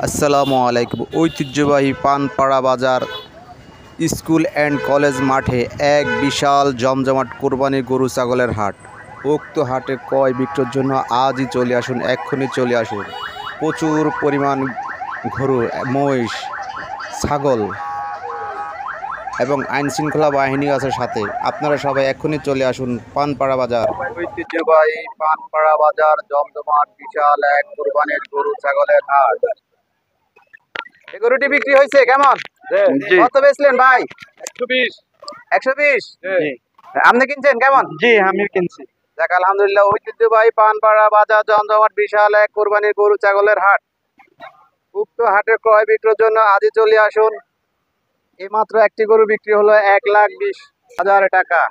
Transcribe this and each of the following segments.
আসসালামু আলাইকুম। ঐতিহ্যবাহী পানপাড়া বাজার স্কুল অ্যান্ড কলেজ মাঠে এক বিশাল জমজমাট কোরবানির গরু ছাগলের হাট। উক্ত হাটে ক্রয় বিক্রয়ের জন্য আজই চলে আসুন, এক্ষুনি চলে আসুন। প্রচুর পরিমাণ গরু, মহিষ, ছাগল এবং আইনশৃঙ্খলা বাহিনী আছে সাথে। আপনারা সবাই এক্ষুনি চলে আসুন পানপাড়া বাজার। ঐতিহ্যবাহী পানপাড়া বাজার জমজমাট বিশাল এক কোরবানির গরু ছাগলের হাট। এই গরুটি বিক্রি হয়েছে কেমন? কত বেচলেন ভাই? 120। 120? আপনি কিনছেন কেমন? জি, আমি কিনছি। যাক আলহামদুলিল্লাহ। ঐতিহ্যবাহী পানপাড়া বাজার জমজমাট বিশাল এক কোরবানির গরু ছাগলের হাট। উক্ত হাটের ক্রয় বিক্রয়ের জন্য আজই চলে আসুন। এইমাত্র একটি গরু বিক্রি হলো 1,20,000 টাকা।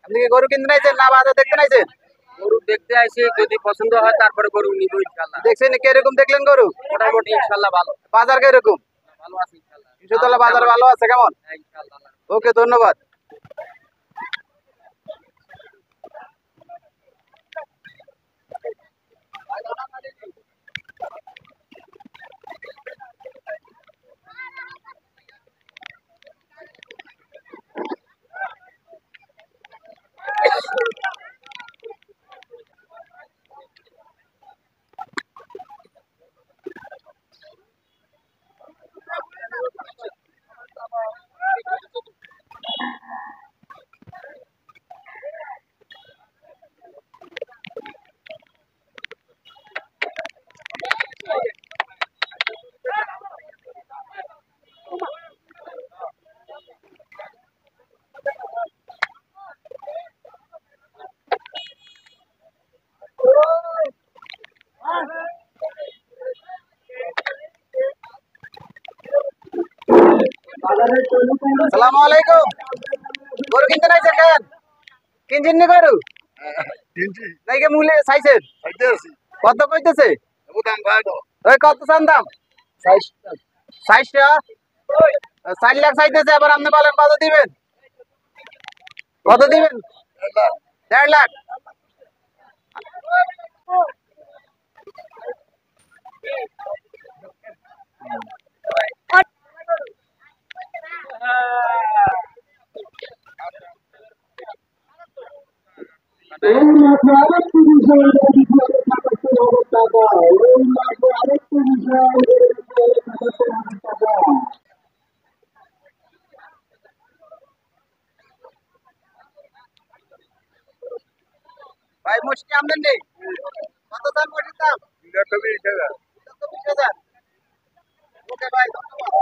আপনি কি গরু কিনতে নাইছেন না বাজার দেখতে নাইছেন? গরু দেখতে আইছি, যদি পছন্দ হয় তারপরে গরু নিব ইনশাআল্লাহ। দেখছেন কিরকম দেখলেন গরু? মোটামুটি ইনশাআল্লাহ ভালো। বাজার কিরকম? ভালো আছে ইনশাআল্লাহ। ইনশাআল্লাহ বাজার ভালো আছে কেমন? হ্যাঁ, ইনশাআল্লাহ। ওকে, ধন্যবাদ। আসসালামু আলাইকুম। গরু কিনতে নাইছেন কেন? কিনছেন নি গরু? নাকি মূল্যে চাইছেন? কত কইতেছে? ওই কত চান দাম? 60 টাকা? 4 লাখ চাইতেছে। এবার আপনি বলেন কত দিবেন? কত দিবেন? 1.5 লাখ। ভাই মুশকি আমদানি নেই। কত দাম মুশকির দাম? 20,000। ওকে ভাই, ধন্যবাদ।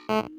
ধন্যবাদ।